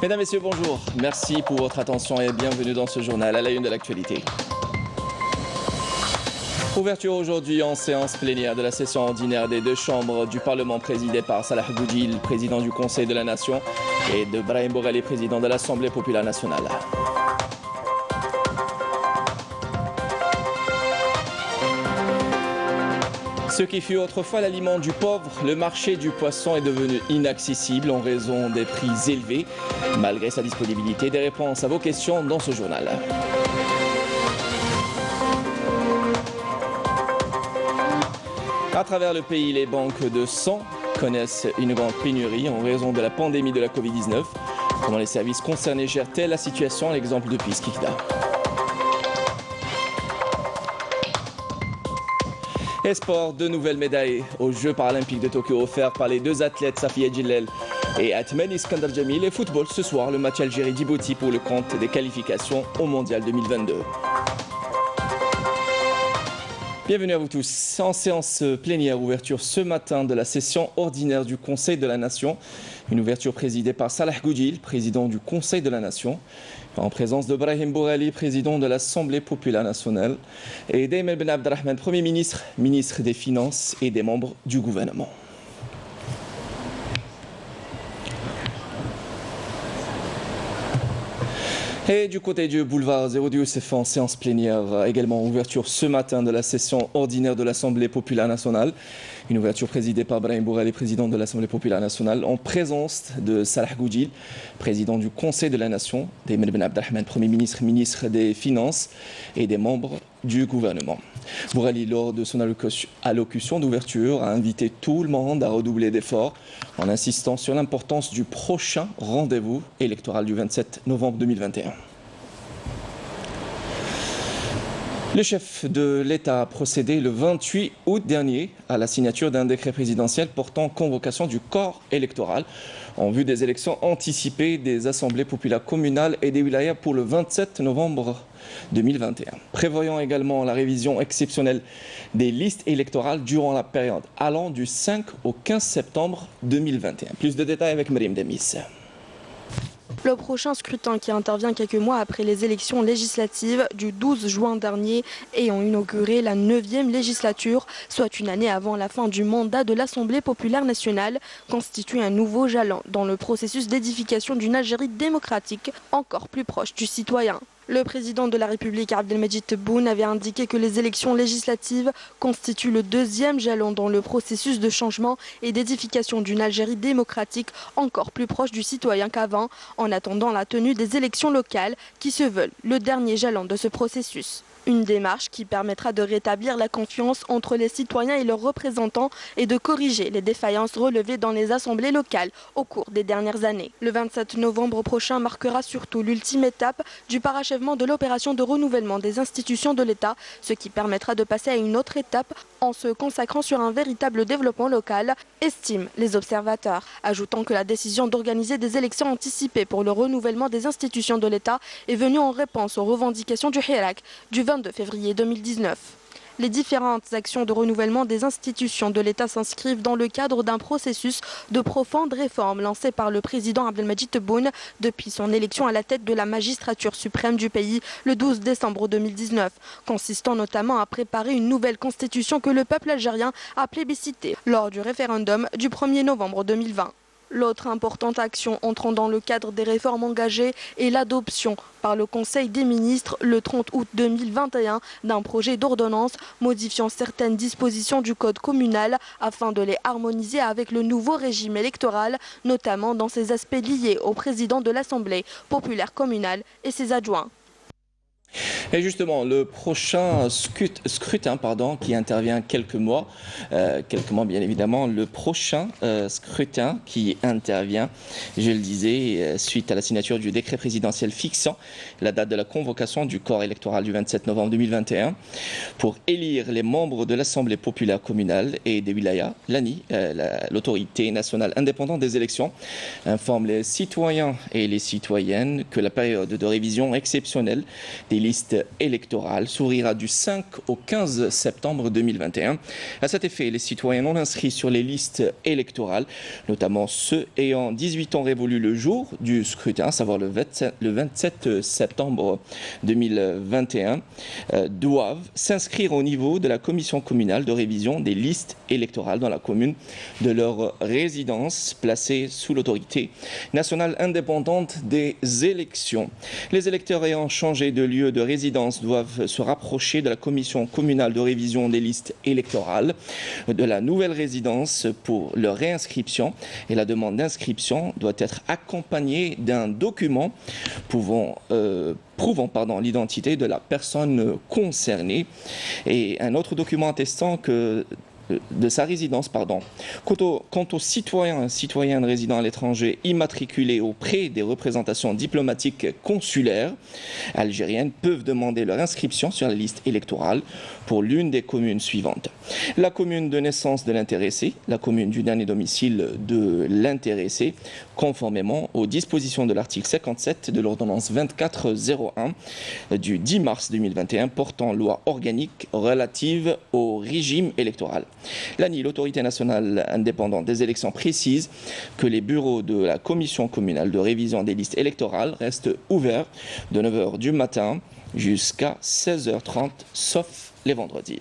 Mesdames, Messieurs, bonjour. Merci pour votre attention et bienvenue dans ce journal à la une de l'actualité. Ouverture aujourd'hui en séance plénière de la session ordinaire des deux chambres du Parlement présidée par Salah Goudjil, président du Conseil de la Nation, et de Brahim Bourali, président de l'Assemblée populaire nationale. Ce qui fut autrefois l'aliment du pauvre, le marché du poisson est devenu inaccessible en raison des prix élevés. Malgré sa disponibilité, des réponses à vos questions dans ce journal. À travers le pays, les banques de sang connaissent une grande pénurie en raison de la pandémie de la Covid-19. Comment les services concernés gèrent-ils la situation? L'exemple de Piskikda. Et sport, de nouvelles médailles aux Jeux paralympiques de Tokyo offertes par les deux athlètes Safiya Djellel et Atmen Iskandar Jamil. Et football, ce soir, le match Algérie-Djibouti pour le compte des qualifications au Mondial 2022. Bienvenue à vous tous. En séance plénière, ouverture ce matin de la session ordinaire du Conseil de la Nation. Une ouverture présidée par Salah Goudjil, président du Conseil de la Nation, en présence de Brahim Bourali, président de l'Assemblée populaire nationale, et d'Ayman Ben Abdelrahman, Premier ministre, ministre des Finances et des membres du gouvernement. Et du côté du boulevard Zéro Youssef, en séance plénière, également ouverture ce matin de la session ordinaire de l'Assemblée populaire nationale. Une ouverture présidée par Brahim Bourali, président de l'Assemblée populaire nationale, en présence de Salah Goudjil, président du Conseil de la Nation, d'Ayman Ben Abdelrahman, Premier ministre, ministre des Finances et des membres du gouvernement. Bourali, lors de son allocution d'ouverture, a invité tout le monde à redoubler d'efforts en insistant sur l'importance du prochain rendez-vous électoral du 27 novembre 2021. Le chef de l'État a procédé le 28 août dernier à la signature d'un décret présidentiel portant convocation du corps électoral en vue des élections anticipées des assemblées populaires communales et des wilayas pour le 27 novembre 2021. Prévoyant également la révision exceptionnelle des listes électorales durant la période allant du 5 au 15 septembre 2021. Plus de détails avec Marim Demis. Le prochain scrutin, qui intervient quelques mois après les élections législatives du 12 juin dernier ayant inauguré la 9e législature, soit une année avant la fin du mandat de l'Assemblée populaire nationale, constitue un nouveau jalon dans le processus d'édification d'une Algérie démocratique encore plus proche du citoyen. Le président de la République, Abdelmajid Tebboune, avait indiqué que les élections législatives constituent le deuxième jalon dans le processus de changement et d'édification d'une Algérie démocratique encore plus proche du citoyen qu'avant, en attendant la tenue des élections locales qui se veulent le dernier jalon de ce processus. Une démarche qui permettra de rétablir la confiance entre les citoyens et leurs représentants et de corriger les défaillances relevées dans les assemblées locales au cours des dernières années. Le 27 novembre prochain marquera surtout l'ultime étape du parachèvement de l'opération de renouvellement des institutions de l'État, ce qui permettra de passer à une autre étape en se consacrant sur un véritable développement local, estiment les observateurs. Ajoutant que la décision d'organiser des élections anticipées pour le renouvellement des institutions de l'État est venue en réponse aux revendications du Hirak du 22 février 2019. Les différentes actions de renouvellement des institutions de l'État s'inscrivent dans le cadre d'un processus de profonde réforme lancé par le président Abdelmajid Tebboune depuis son élection à la tête de la magistrature suprême du pays le 12 décembre 2019, consistant notamment à préparer une nouvelle constitution que le peuple algérien a plébiscitée lors du référendum du 1er novembre 2020. L'autre importante action entrant dans le cadre des réformes engagées est l'adoption par le Conseil des ministres le 30 août 2021 d'un projet d'ordonnance modifiant certaines dispositions du code communal afin de les harmoniser avec le nouveau régime électoral, notamment dans ses aspects liés au président de l'Assemblée populaire communale et ses adjoints. Et justement, le prochain scrutin qui intervient quelques mois bien évidemment, le prochain scrutin qui intervient, je le disais, suite à la signature du décret présidentiel fixant la date de la convocation du corps électoral du 27 novembre 2021 pour élire les membres de l'Assemblée populaire communale et des wilayas, l'ANI, l'autorité nationale indépendante des élections, informe les citoyens et les citoyennes que la période de révision exceptionnelle des listes électorale s'ouvrira du 5 au 15 septembre 2021. À cet effet, les citoyens non inscrits sur les listes électorales, notamment ceux ayant 18 ans révolus le jour du scrutin, à savoir le 27 septembre 2021, doivent s'inscrire au niveau de la commission communale de révision des listes électorales dans la commune de leur résidence placée sous l'autorité nationale indépendante des élections. Les électeurs ayant changé de lieu de résidence doivent se rapprocher de la commission communale de révision des listes électorales de la nouvelle résidence pour leur réinscription, et la demande d'inscription doit être accompagnée d'un document prouvant l'identité de la personne concernée et un autre document attestant de sa résidence. Quant aux citoyens résidant à l'étranger immatriculés auprès des représentations diplomatiques consulaires algériennes peuvent demander leur inscription sur la liste électorale pour l'une des communes suivantes: la commune de naissance de l'intéressé, la commune du dernier domicile de l'intéressé, conformément aux dispositions de l'article 57 de l'ordonnance 2401 du 10 mars 2021 portant loi organique relative au régime électoral. L'ANI, l'autorité nationale indépendante des élections, précise que les bureaux de la commission communale de révision des listes électorales restent ouverts de 9h du matin jusqu'à 16h30, sauf les vendredis.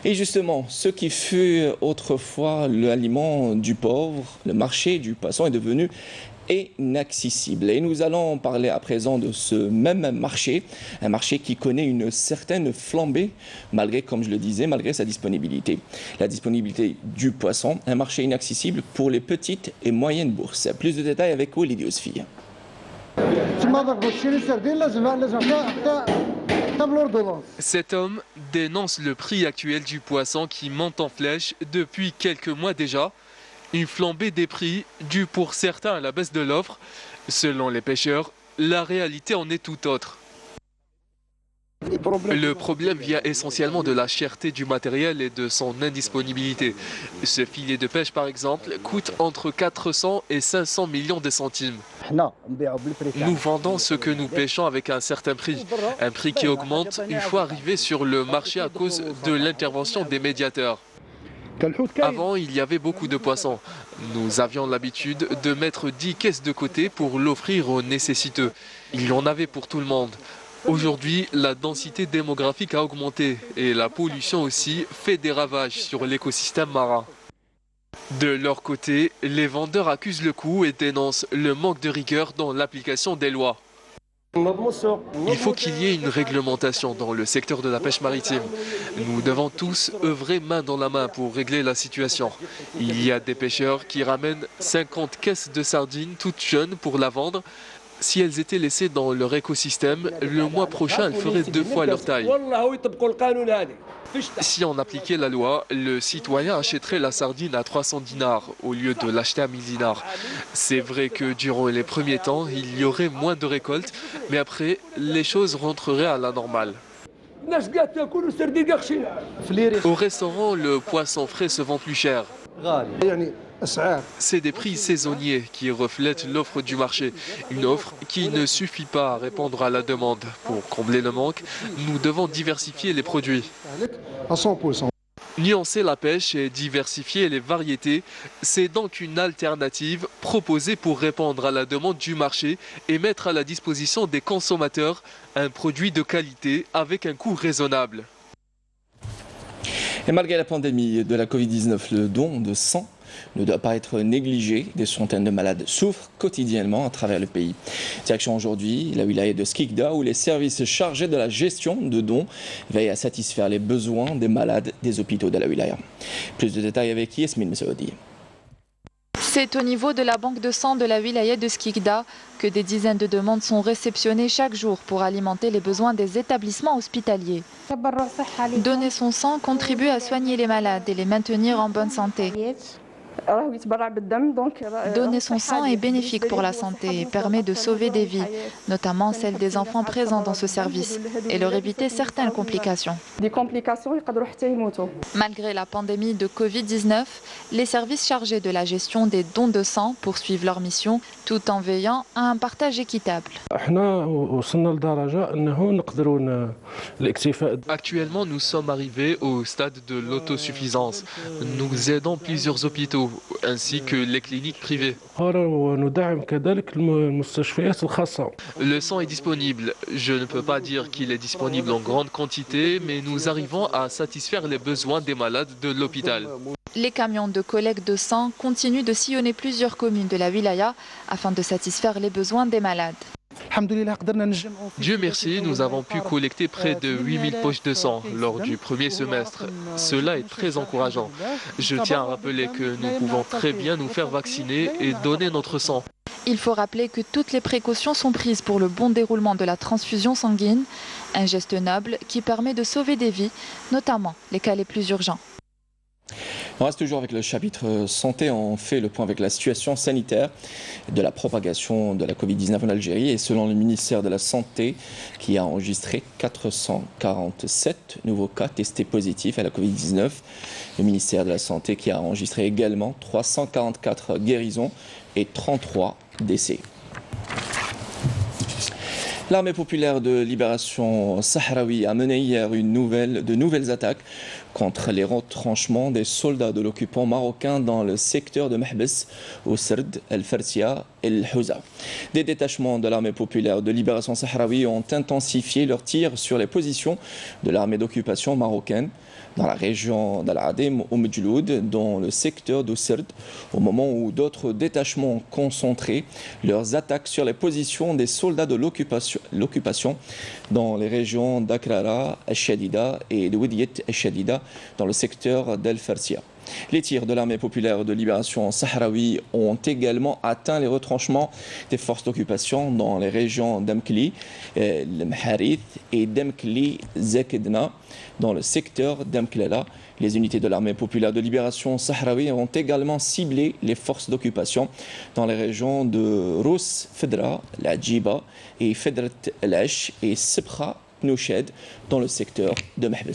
Et justement, ce qui fut autrefois l'aliment du pauvre, le marché du poisson, est devenu inaccessible. Et nous allons parler à présent de ce même marché, un marché qui connaît une certaine flambée, malgré, comme je le disais, malgré sa disponibilité. La disponibilité du poisson, un marché inaccessible pour les petites et moyennes bourses. Plus de détails avec Walid Yousfi. Cet homme dénonce le prix actuel du poisson qui monte en flèche depuis quelques mois déjà. Une flambée des prix due pour certains à la baisse de l'offre. Selon les pêcheurs, la réalité en est tout autre. Le problème vient essentiellement de la cherté du matériel et de son indisponibilité. Ce filet de pêche, par exemple, coûte entre 400 et 500 millions de centimes. Nous vendons ce que nous pêchons avec un certain prix, un prix qui augmente une fois arrivé sur le marché à cause de l'intervention des médiateurs. Avant, il y avait beaucoup de poissons. Nous avions l'habitude de mettre 10 caisses de côté pour l'offrir aux nécessiteux. Il y en avait pour tout le monde. Aujourd'hui, la densité démographique a augmenté et la pollution aussi fait des ravages sur l'écosystème marin. De leur côté, les vendeurs accusent le coût et dénoncent le manque de rigueur dans l'application des lois. Il faut qu'il y ait une réglementation dans le secteur de la pêche maritime. Nous devons tous œuvrer main dans la main pour régler la situation. Il y a des pêcheurs qui ramènent 50 caisses de sardines toutes jeunes pour la vendre. Si elles étaient laissées dans leur écosystème, le mois prochain, elles feraient 2 fois leur taille. Si on appliquait la loi, le citoyen achèterait la sardine à 300 dinars au lieu de l'acheter à 1000 dinars. C'est vrai que durant les premiers temps, il y aurait moins de récoltes, mais après, les choses rentreraient à la normale. Au restaurant, le poisson frais se vend plus cher. C'est des prix saisonniers qui reflètent l'offre du marché. Une offre qui ne suffit pas à répondre à la demande. Pour combler le manque, nous devons diversifier les produits. Nuancer la pêche et diversifier les variétés, c'est donc une alternative proposée pour répondre à la demande du marché et mettre à la disposition des consommateurs un produit de qualité avec un coût raisonnable. Et malgré la pandémie de la Covid-19, le don de sang ne doit pas être négligé. Des centaines de malades souffrent quotidiennement à travers le pays. Direction aujourd'hui la wilaya de Skikda, où les services chargés de la gestion de dons veillent à satisfaire les besoins des malades des hôpitaux de la wilaya. Plus de détails avec Yasmine Messaoudi. C'est au niveau de la banque de sang de la wilaya de Skikda que des dizaines de demandes sont réceptionnées chaque jour pour alimenter les besoins des établissements hospitaliers. Donner son sang contribue à soigner les malades et les maintenir en bonne santé. Donner son sang est bénéfique pour la santé et permet de sauver des vies, notamment celles des enfants présents dans ce service, et leur éviter certaines complications. Malgré la pandémie de Covid-19, les services chargés de la gestion des dons de sang poursuivent leur mission tout en veillant à un partage équitable. Actuellement, nous sommes arrivés au stade de l'autosuffisance. Nous aidons plusieurs hôpitaux ainsi que les cliniques privées. Le sang est disponible. Je ne peux pas dire qu'il est disponible en grande quantité, mais nous arrivons à satisfaire les besoins des malades de l'hôpital. Les camions de collecte de sang continuent de sillonner plusieurs communes de la wilaya afin de satisfaire les besoins des malades. Dieu merci, nous avons pu collecter près de 8000 poches de sang lors du premier semestre. Cela est très encourageant. Je tiens à rappeler que nous pouvons très bien nous faire vacciner et donner notre sang. Il faut rappeler que toutes les précautions sont prises pour le bon déroulement de la transfusion sanguine, un geste noble qui permet de sauver des vies, notamment les cas les plus urgents. On reste toujours avec le chapitre santé. On fait le point avec la situation sanitaire de la propagation de la Covid-19 en Algérie. Et selon le ministère de la Santé, qui a enregistré 447 nouveaux cas testés positifs à la Covid-19, le ministère de la Santé qui a enregistré également 344 guérisons et 33 décès. L'armée populaire de libération sahraoui a mené hier de nouvelles attaques contre les retranchements des soldats de l'occupant marocain dans le secteur de Mahbes, au Serd, El Farsia et El Houza. Des détachements de l'armée populaire de libération sahraoui ont intensifié leurs tirs sur les positions de l'armée d'occupation marocaine dans la région d'Al-Adem ou Medjloud, dans le secteur d'Ousserd, au moment où d'autres détachements ont concentré leurs attaques sur les positions des soldats de l'occupation dans les régions d'Akrara, Al-Shadida et de Widiyet Al-Shadida, dans le secteur d'El Farsia. Les tirs de l'armée populaire de libération sahraoui ont également atteint les retranchements des forces d'occupation dans les régions d'Amkli, Mharith et d'Amkli-Zakedna, dans le secteur d'Amklala. Les unités de l'armée populaire de libération sahraoui ont également ciblé les forces d'occupation dans les régions de Rous, Fedra, la Djiba et Fedrat El-Ash et Sibra Nouched dans le secteur de Mahbes.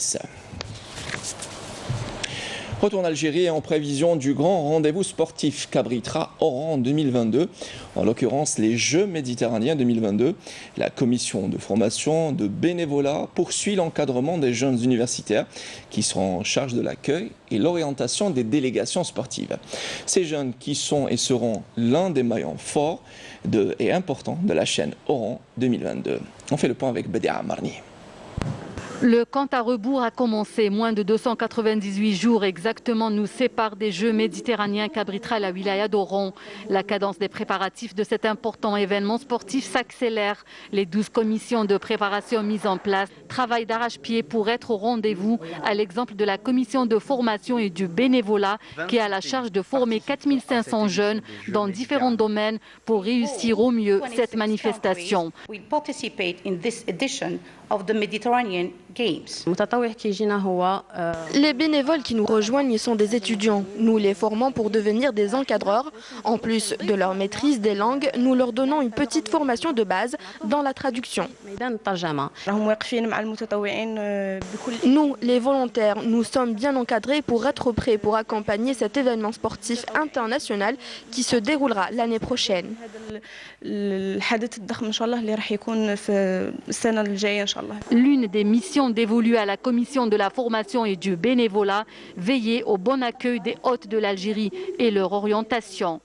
Retour en Algérie en prévision du grand rendez-vous sportif qu'abritera Oran 2022, en l'occurrence les Jeux méditerranéens 2022. La commission de formation de bénévolat poursuit l'encadrement des jeunes universitaires qui seront en charge de l'accueil et l'orientation des délégations sportives. Ces jeunes qui sont et seront l'un des maillons forts et importants de la chaîne Oran 2022. On fait le point avec Bedia Marni. Le compte à rebours a commencé. Moins de 298 jours exactement nous séparent des Jeux méditerranéens qu'abritera la wilaya d'Oran. La cadence des préparatifs de cet important événement sportif s'accélère. Les 12 commissions de préparation mises en place travaillent d'arrache-pied pour être au rendez-vous, à l'exemple de la commission de formation et du bénévolat qui a la charge de former 4500 jeunes dans différents domaines pour réussir au mieux cette manifestation. Les bénévoles qui nous rejoignent sont des étudiants. Nous les formons pour devenir des encadreurs. En plus de leur maîtrise des langues, nous leur donnons une petite formation de base dans la traduction. Nous, les volontaires, nous sommes bien encadrés pour être prêts pour accompagner cet événement sportif international qui se déroulera l'année prochaine. L'une des missions dévolues à la commission de la formation et du bénévolat, veiller au bon accueil des hôtes de l'Algérie et leur orientation.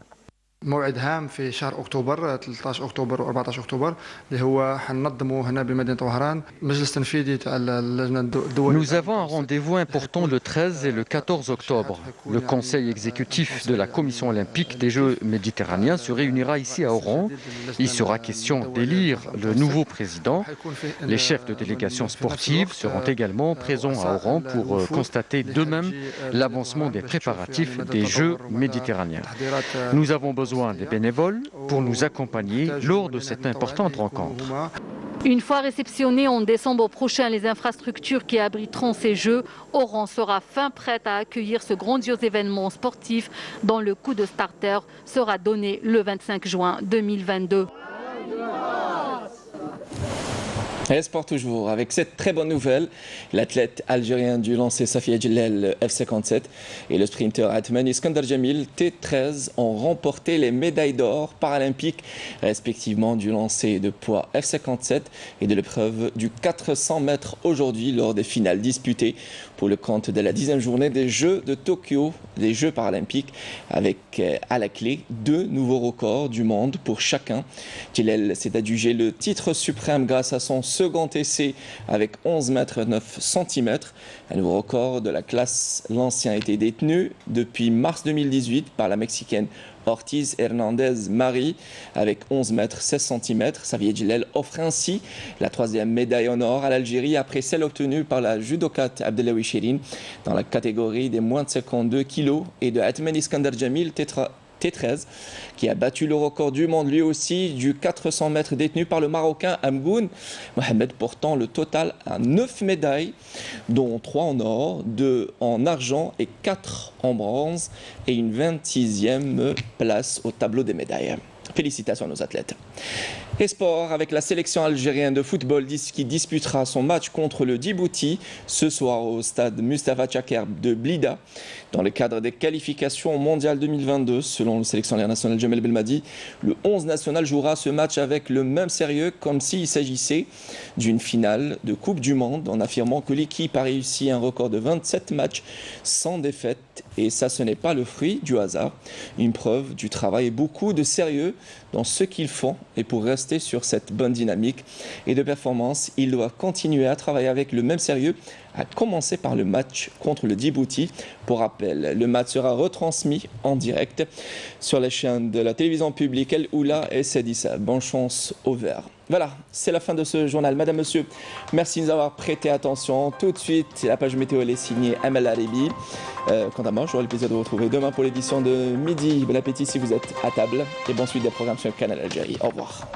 موعد هام في شهر أكتوبر 13 أكتوبر و 14 أكتوبر اللي هو حننظمه هنا بمدينة وهران مجلس التنفيذي تاع اللجنة الدولية. Nous avons un rendez-vous important le 13 et le 14 octobre. Le conseil exécutif de la commission olympique des Jeux méditerranéens se réunira ici à Oran. Il sera question d'élire le nouveau président. Les chefs de délégation sportive seront également présents à Oran pour constater d'eux-mêmes l'avancement des préparatifs des Jeux méditerranéens. Nous avons besoin des bénévoles pour nous accompagner lors de cette importante rencontre. Une fois réceptionnées en décembre prochain, les infrastructures qui abriteront ces Jeux, Oran sera fin prête à accueillir ce grandiose événement sportif dont le coup de starter sera donné le 25 juin 2022. Et sport toujours, avec cette très bonne nouvelle, l'athlète algérien du lancer Safia Djellel F57 et le sprinter Atman Iskandar Jamil T13 ont remporté les médailles d'or paralympiques, respectivement du lancer de poids F57 et de l'épreuve du 400 mètres aujourd'hui lors des finales disputées pour le compte de la 10e journée des Jeux de Tokyo, des Jeux paralympiques, avec à la clé 2 nouveaux records du monde pour chacun. Djellel s'est adjugé le titre suprême grâce à son second essai avec 11 mètres 9 cm. Un nouveau record de la classe. L'ancien a été détenu depuis mars 2018 par la Mexicaine Ortiz Hernandez Marie avec 11 mètres 16 cm. Safia Djellel offre ainsi la 3e médaille en or à l'Algérie après celle obtenue par la judokate Abdellaoui Shirin dans la catégorie des moins de 52 kg et de Atman Iskandar Jamil T13 qui a battu le record du monde lui aussi du 400 mètres détenu par le Marocain Amgoun Mohamed, portant le total à 9 médailles dont 3 en or, 2 en argent et 4 en bronze et une 26e place au tableau des médailles. Félicitations à nos athlètes. Et sport avec la sélection algérienne de football qui disputera son match contre le Djibouti ce soir au stade Mustafa Chaker de Blida dans le cadre des qualifications mondiales 2022. Selon le sélectionneur national Jamel Belmadi, le 11 national jouera ce match avec le même sérieux comme s'il s'agissait d'une finale de Coupe du Monde, en affirmant que l'équipe a réussi un record de 27 matchs sans défaite et ça, ce n'est pas le fruit du hasard, une preuve du travail et beaucoup de sérieux dans ce qu'ils font. Et pour rester sur cette bonne dynamique et de performance, ils doivent continuer à travailler avec le même sérieux, à commencer par le match contre le Djibouti. Pour rappel, le match sera retransmis en direct sur les chaînes de la télévision publique El Oula et Sedissa. Bonne chance au vert. Voilà, c'est la fin de ce journal. Madame, monsieur, merci de nous avoir prêté attention. Tout de suite, la page météo elle est signée Amel Aribi. Quant à moi, j'aurai le plaisir de vous retrouver demain pour l'édition de midi. Bon appétit si vous êtes à table et bonne suite des programmes sur le canal Algérie. Au revoir.